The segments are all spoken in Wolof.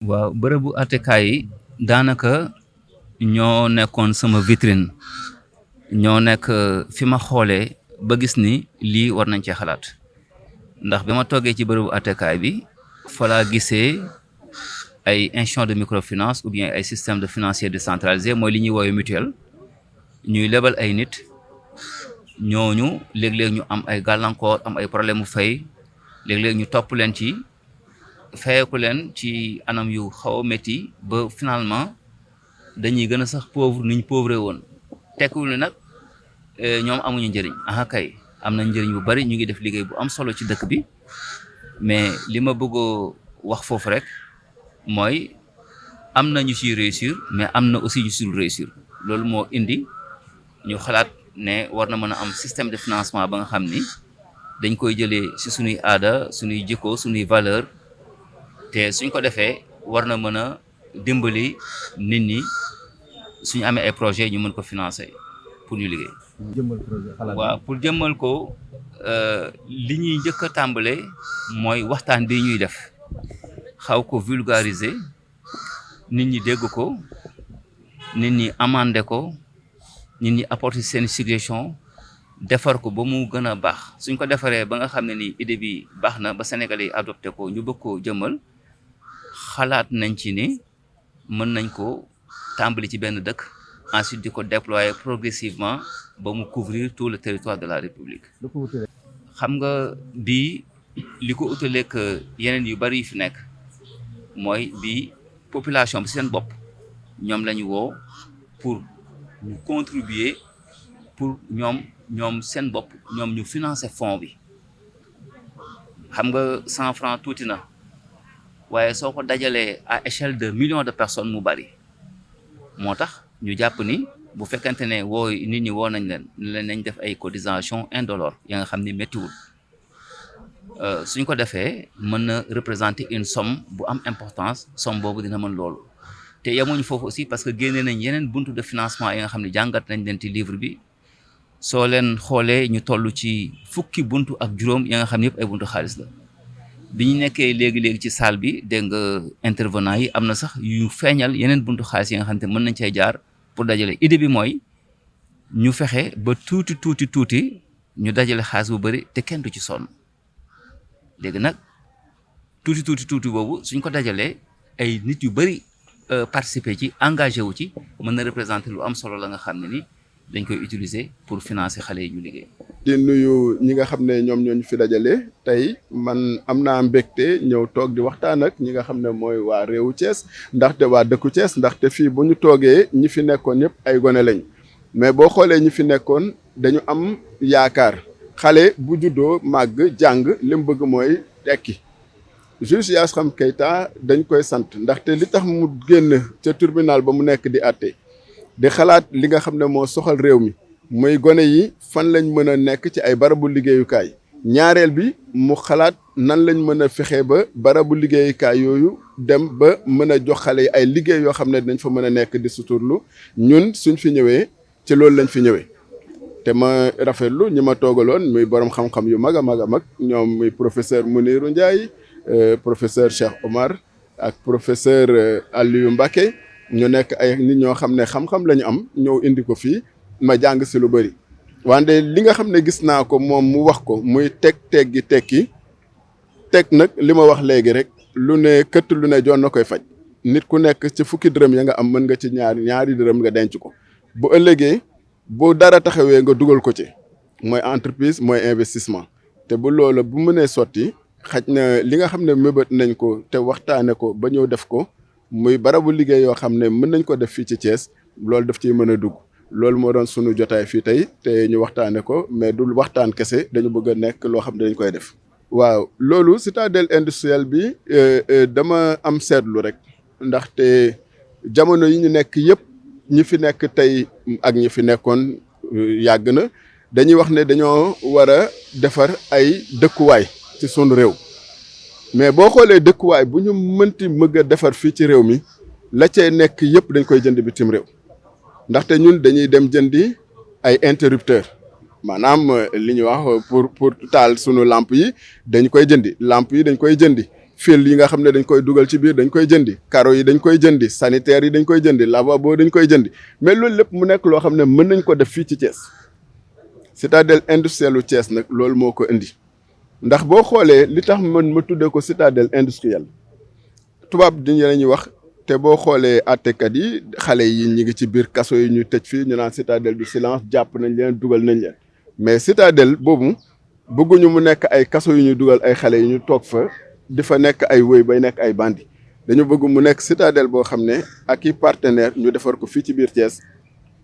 waaw bërëbu àttekaay yi daanaka ñoo nekkoon sama vitrine ñoo nekk fi ma xoolee ba gis ni lii war nañ cee xalaat ndax bi ma toggee ci bërëbu àttekaay bi fa laa gisee ay institutions de microfinance ou bien ay système de financier décentralisé mooy li ñuy woowee mutuelle ñuy lebal ay nit ñooñu léeg-léeg ñu am ay gàllankoor am ay problème mu fay léeg-léeg ñu topp leen ci fayeeku leen ci anam yu xaw a métti ba finalement dañuy gën a sax pauvre ni ñu pauvre woon tekkiwul ne nag ñoom amuñu njëriñ aha kay am na njëriñ bu bari ñu ngi def liggéey bu am solo ci dëkk bi mais li ma bëgg wax foofu rek mooy am na ñu ciy réussir mais am na aussi ñu ciy réussir loolu moo indi ñu xalaat ne war na mën a am système de financement ba nga xam ni dañ koy jëlee ci suñuy aada suñuy jikko suñuy valeur te suñ ko defee war na mën a dimbali nit ñi suñu amee ay projet ñu mën ko financer pour ñu liggéey. waaw pour jëmmal ko li ñuy njëkk a tàmbale mooy waxtaan bi ñuy def xaw ko vulgariser nit ñi dégg ko nit ñi amender ko nit ñi apporter seen suggestion defar ko ba mu gën a baax suñ ko defaree ba nga xam ne ni idée bi baax na ba Sénégalais yi adopté ko ñu bëgg koo jëmmal xalaat nañ ci ni mën nañ ko tàmbali ci benn dëkk ensuite di ko déployer progressivement ba mu couvrir tout le territoire de la République. xam nga bii li ko utaleeg yeneen yu bari yu fi nekk mooy bii population bi seen bopp ñoom la ñu woo pour ñu contribuer pour ñoom seen bopp ñoom ñu financer fonds bi xam nga 100 francs tuuti na waaye soo ko dajalee à échelle de millions de personnes mu bari moo tax ñu jàpp ni bu fekkente ne nit ñi woo nañ leen nañ def ay cotisation indolore ya nga xam ni méttiwul suñ ko defee mën na représenter une somme bu am importance somme boobu dina mën loolu te yemuñu foofu aussi parce que génne nañ yeneen buntu de financement yi nga xam ne jàngat nañ leen ci livre bi soo leen xoolee ñu toll ci fukki buntu ak juróom ya nga xam ne yëpp ay buntu xaalis la bi ñu nekkee léegi ci salle bi dégg nga intervenant yi am na sax yu feeñal yeneen buntu xaalis yi nga xam ne mën nañ cay jaar pour dajale idée bi mooy ñu fexe ba tuuti ñu dajale xaalis bu bari te kenn du ci sonn léegi nag tuuti boobu suñ ko dajalee ay nit yu bari participer ci engagé wu ci mën na représenter lu am solo la nga xam ne ni dañ koy utiliser pour financer xale yi ñu liggéey. di nuyu ñi nga xam ne ñoom ñoo ñu fi dajale tey man am naa mbégte ñëw toog di waxtaan ak ñi nga xam ne mooy waa réewu Thiès ndaxte waa dëkku Thiès ndaxte fii bu ñu toogee ñi fi nekkoon ñëpp ay gone lañ mais boo xoolee ñi fi nekkoon dañu am yaakaar xale bu juddoo màgg jàng li mu bëgg mooy tekki. juge Yassam Keita dañ koy sant ndaxte li tax mu génn ca tribunal ba mu nekk di àtte di xalaat li nga xam ne moo soxal réew mi muy gone yi fan lañ mën a nekk ci ay barabu liggéeyukaay ñaareel bi mu xalaat nan lañ mën a fexe ba barabu liggéeyukaay yooyu dem ba mën a jox xale yi ay liggéey yoo xam ne dañ fa mën a nekk di suturlu ñun suñ fi ñëwee ci loolu lañ fi ñëwee te ma rafetlu ñi ma toogaloon muy borom xam-xam yu mag a mag ñoom muy professeur Mounirou Ndiaye professeur Cheikh Omar ak professeur Aliou Mbacké ñu nekk ay nit ñoo xam ne xam-xam la ñu am ñëw indi ko fii ma jàng si lu bëri wante li nga xam ne gis naa ko moom mu wax ko muy teggi tekki teg nag li ma wax léegi rek lu ne këtt lu ne joon na koy faj nit ku nekk ci fukki dërëm ya nga am mën nga ci ñaari dërëm nga denc ko bu ëllëgee bu dara taxawee nga dugal ko ci mooy entreprise mooy investissement te bu loola bu mënee sotti xaj na li nga xam ne mëbët nañ ko te waxtaane ko ba ñëw def ko muy barabu liggéey yoo xam ne mën nañ ko def fii ci Thiès loolu daf ciy mën a dugg loolu moo doon sunu jotaay fii tey te ñu waxtaane ko mais du waxtaan kese dañu bëgg a nekk loo xam ne dañ koy def. waaw loolu citadelle industrielle bi dama am seetlu rek ndaxte jamono yi ñu nekk yëpp ñi fi nekk tey ak ñi fi nekkoon yàgg na dañuy wax ne dañoo war a defar ay dëkkuwaay ci sunu réew. mais boo xoolee dëkkuwaay bu ñu mënti mëgg a defar fii ci réew mi la cay nekk yëpp dañ koy jënd bitim réew ndaxte ñun dañuy dem jëndi ay interrupteur maanaam li ñuy wax pour taal sunu lampe yi dañ koy jëndi lampe yi dañ koy jëndi fil yi nga xam ne dañ koy dugal ci biir dañ koy jëndi carreaux yi dañ koy jëndi sanitaires yi dañ koy jëndi lavabo dañ koy jëndi mais loolu lépp mu nekk loo xam ne mën nañ ko def fii ci Thiès citadelle industrielle u Thiès nag loolu moo ko indi ndax boo xoolee li tax man ma tuddee ko citadelle industrielle tubaab di la ñuy wax te boo xoolee àttekat yi xale yi ñi ngi ci biir kaso yi ñu tëj fii ñu naan citadelle du silence jàpp nañ leen dugal nañ leen mais citadelle boobu bëgguñu mu nekk ay kaso yu ñu dugal ay xale yi ñu toog fa di fa nekk ay wëy bay nekk ay bandi dañu bëgg mu nekk citadelle boo xam ne ak i partenaire ñu defar ko fii ci biir Thiès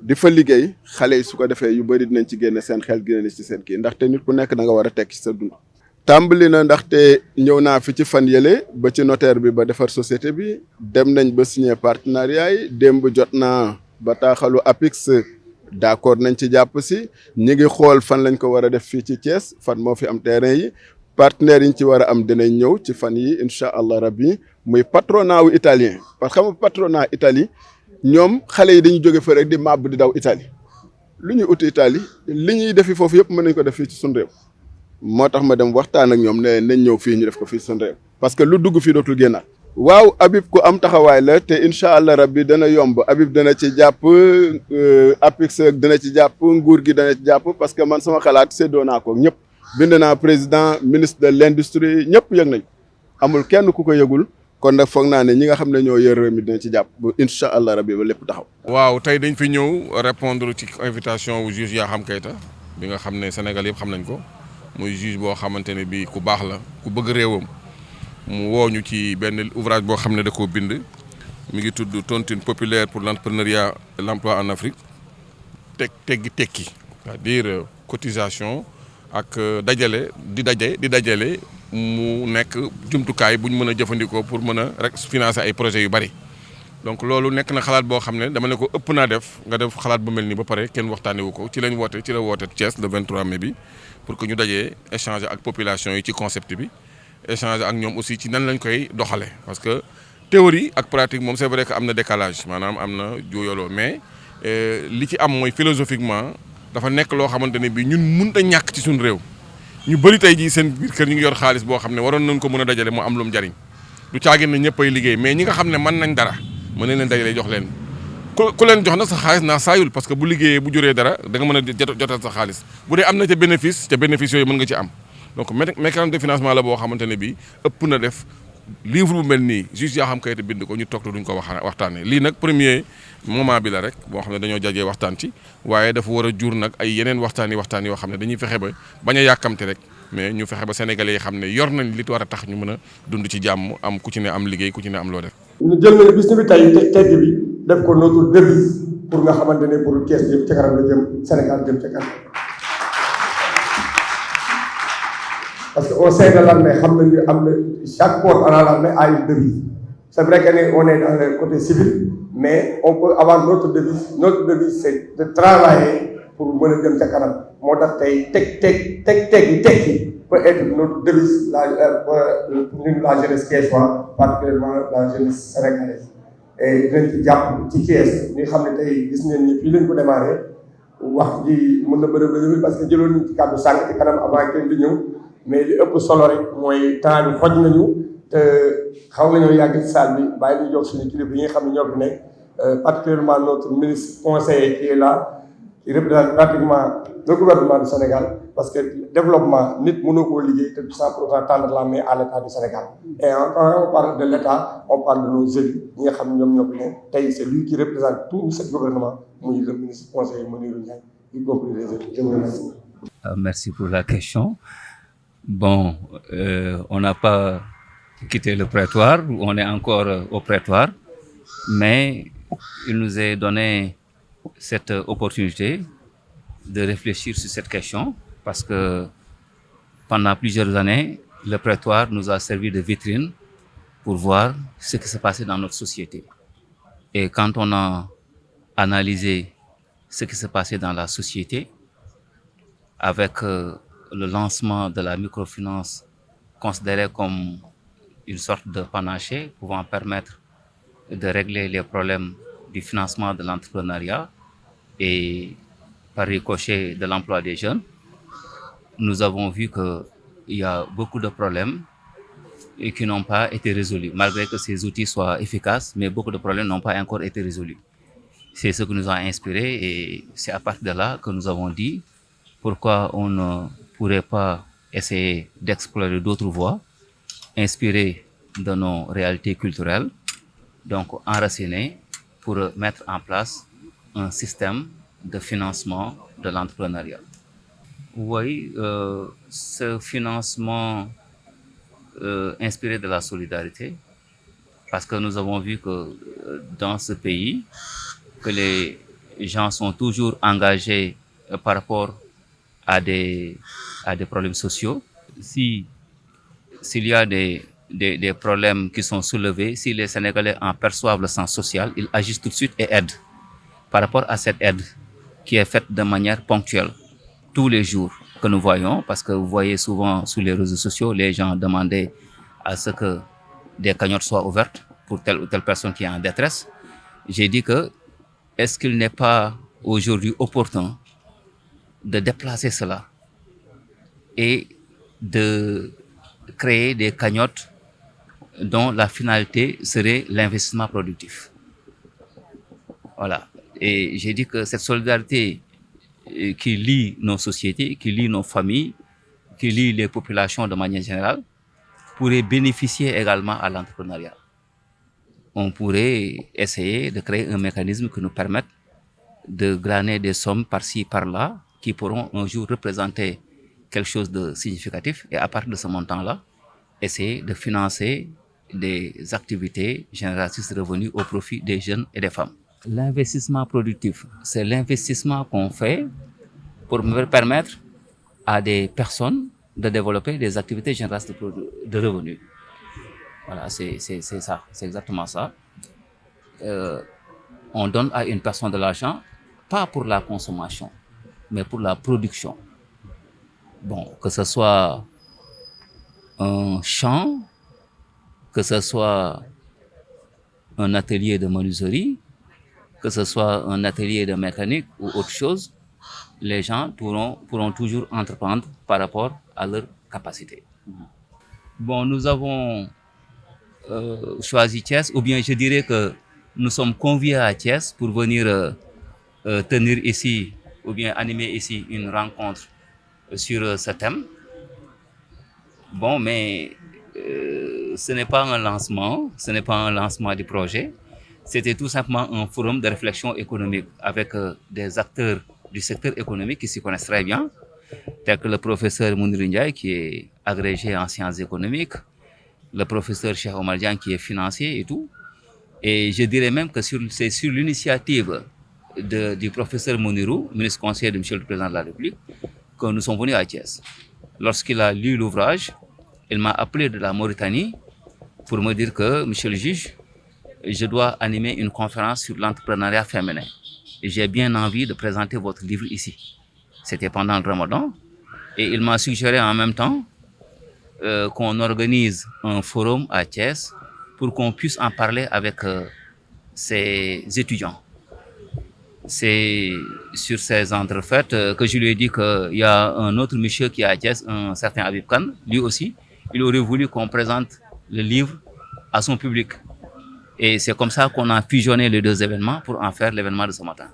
di fa liggéey xale yi su ko defee yu bëri dinañ ci génne seen xel génne ci seen kii ndaxte nit ku nekk da nga war a tekk ci sa dund. tàmbali na ndaxte ñëw naa fi ci fan yële ba ci notaire bi ba defar société bi dem nañ ba signer partenariat yi démb jot naa bataaxalu APIX d'accord nañ ci jàpp si ñi ngi xool fan lañ ko war a def fii ci Thiès fan moo fi am terrain yi partenaires yi ñu ci war a am dinañ ñëw ci fan yi incha allah rabbi muy patronat wu italien parce que xam nga patronat Italie ñoom xale yi dañu jóge fa rek di màbb di daw Italie lu ñuy uti Italie li ñuy defi foofu yëpp mën nañ ko def fii ci suñu réew moo tax ma dem waxtaan ak ñoom ne nañ ñëw fii ñu def ko fii suñu réew parce que lu dugg fii dootul génnaat. waaw Habib ku am taxawaay la te incha allah rabbi dana yomb Habib dana ci jàpp APIX dana ci jàpp nguur gi dana ci jàpp parce que man sama xalaat séddoo naa ko ñëpp bind naa président ministre de l'industrie ñëpp yëg nañ amul kenn ku ko yëgul kon nag foog naa ne ñi nga xam ne ñoo yor réew mi dina ci jàpp ba incha allah rabbi ba lépp taxaw. waaw tey dañ fi ñëw répondre ci invitation wu juge Yakham Keita bi nga xam ne Sénégal yëpp xam nañ ko muy juge boo xamante ne bii ku baax la ku bëgg réewam. mu woo ñu ci benn ouvrage boo xam ne da koo bind mi ngi tudd tontine populaire pour l'entrepreneuriat et l'emploi en Afrique tekki c'est-à-dire cotisation ak dajale di dajale mu nekk jumtukaay bu ñu mën a jëfandikoo pour mën a rek financer ay projets yu bari. donc loolu nekk na xalaat boo xam ne dama ne ko ëpp naa def nga def xalaat bu mel nii ba pare kenn waxtaanee wu ko ci la woote Thiès le 23 mai bi pour que ñu dajee échanger ak population yi ci concept bi. échanger ak ñoom aussi ci nan lañ koy doxalee parce que théorie ak pratique moom c'est vrai que am na décalage maanaam am na juyaloo mais li ci am mooy philosophiquement dafa nekk loo xamante ne bii ñun mënut a ñàkk ci suñu réew ñu bëri tey jii seen biir kër ñu ngi yor xaalis boo xam ne waroon nañ ko mën a dajale mu am lu mu jariñ du caagin ne ñëpp ay liggéey mais ñi nga xam ne mën nañ dara mën nañ leen dajale jox leen ku leen jox nag sa xaalis naa saayul parce que bu liggéeyee bu juree dara da nga mën a jotal sa xaalis bu dee am na ca bénéfice yooyu mën nga ci am. donc mécanisme de financement la boo xamante ne bii ëpp na def livre bu mel nii juste Yakham Keita bind ko ñu toog duñ ko waxtaanee lii nag premier moment bi la rek boo xam ne dañoo jajee waxtaan ci waaye dafa war a jur nag ay yeneen waxtaan yoo xam ne dañuy fexe ba bañ a yàkkamte rek mais ñu fexe ba sénégalais yi xam ne yor nañ li war a tax ñu mën a dund ci jàmm am ku ci ne am liggéey ku ci ne am loo def. ñu jël nañu bis bi tey tegg bi def ko notre devise pour nga xamante ne pour Thiès jëm ca kanam la jëm Sénégal jëm ca kanam. parce que au sein de l'armée xam nañu am na chaque corps dans l'armée a une devise c'est vrai que on est dans le côté civil mais on peut avoir notre devise c'est de travailler pour mën a jëm ca kanam moo tax tey tekki peut être notre devise la jeunesse thiessoise particulièrement la jeunesse sénégalaise et dinañ ci jàpp ci Thiès ñi xam ne tey gis ngeen ni fii lañ ko démarré wax ji mën na bëri parce que jëloon nañ ci kàddu sànq ci kanam avant kenn di ñëw mais li ëpp solo rek mooy temps bi xoj nañu te xaw nañoo yàgg ci salle bi bàyyi ñu jox suñu kilifa yi nga xam ne ñoo fi nekk particulièrement notre ministre conseiller qui est là qui représente pratiquement le gouvernement du Sénégal parce que développement nit mënoo koo liggéey te sans pour autant tendre la main à l'État du Sénégal et quand on parle de l'État on parle de nos élus ñi nga xam ne ñoom ñoo fi nekk tey c'est lui qui représente tout ce gouvernement muy le ministre conseiller Mounirou Ndiaye y compris les élus. Je vous remercie. Merci pour la question. Bon, on n'a pas quitté le prétoire, on est encore au prétoire, mais il nous est donné cette opportunité de réfléchir sur cette question parce que pendant plusieurs années, le prétoire nous a servi de vitrine pour voir ce qui se passait dans notre société. Et quand on a analysé ce qui se passait dans la société avec le lancement de la microfinance considérée comme une sorte de panacée pouvant permettre de régler les problèmes du financement de l'entrepreneuriat et par ricochet de l'emploi des jeunes, nous avons vu qu'il y a beaucoup de problèmes et qui n'ont pas été résolus, malgré que ces outils soient efficaces, mais beaucoup de problèmes n'ont pas encore été résolus. C'est ce qui nous a inspiré et c'est à partir de là que nous avons dit pourquoi on ne pourrait pas essayer d'explorer d'autres voies, inspirées de nos réalités culturelles, donc enracinées pour mettre en place un système de financement de l'entrepreneuriat. Oui, ce financement inspiré de la solidarité, parce que nous avons vu que dans ce pays, que les gens sont toujours engagés par rapport à des problèmes sociaux. S'il y a des problèmes qui sont soulevés, si les Sénégalais en perçoivent le sens social, ils agissent tout de suite et aident. Par rapport à cette aide qui est faite de manière ponctuelle, tous les jours que nous voyons, parce que vous voyez souvent sur les réseaux sociaux, les gens demandaient à ce que des cagnottes soient ouvertes pour telle ou telle personne qui est en détresse. J'ai dit que est-ce qu'il n'est pas aujourd'hui opportun de déplacer cela et de créer des cagnottes dont la finalité serait l'investissement productif. Voilà. Et j'ai dit que cette solidarité qui lie nos sociétés, qui lie nos familles, qui lie les populations de manière générale, pourrait bénéficier également à l'entrepreneuriat. On pourrait essayer de créer un mécanisme qui nous permette de glaner des sommes par-ci, par-là, qui pourront un jour représenter quelque chose de significatif et à partir de ce montant-là, essayer de financer des activités génératrices de revenus au profit des jeunes et des femmes. L'investissement productif, c'est l'investissement qu'on fait pour permettre à des personnes de développer des activités génératrices de revenus. Voilà, c'est ça, c'est exactement ça. On donne à une personne de l'argent, pas pour la consommation, mais pour la production. Bon, que ce soit un champ, que ce soit un atelier de menuiserie, que ce soit un atelier de mécanique ou autre chose, les gens pourront toujours entreprendre par rapport à leur capacité. Bon, nous avons choisi Thiès, ou bien je dirais que nous sommes conviés à Thiès pour venir tenir ici, ou bien animer ici une rencontre sur ce thème. Bon, mais ce n'est pas un lancement du projet. C'était tout simplement un forum de réflexion économique avec des acteurs du secteur économique qui s'y connaissent très bien, tels que le professeur Mounir Ndiaye qui est agrégé en sciences économiques, le professeur Cheikh Omar Diagne qui est financier et tout. Et je dirais même que c'est sur l'initiative du professeur Mounirou, ministre conseiller de Monsieur le Président de la République, que nous sommes venus à Thiès. Lorsqu'il a lu l'ouvrage, il m'a appelé de la Mauritanie pour me dire que, Monsieur le juge, je dois animer une conférence sur l'entrepreneuriat féminin. Et j'ai bien envie de présenter votre livre ici. C'était pendant le Ramadan. Et il m'a suggéré en même temps qu'on organise un forum à Thiès pour qu'on puisse en parler avec ses étudiants. C'est sur ces entrefaites que je lui ai dit qu'il y a un autre monsieur qui est à Thiès, un certain Habib Khan. Lui aussi, il aurait voulu qu'on présente le livre à son public. Et c'est comme ça qu'on a fusionné les deux événements pour en faire l'événement de ce matin.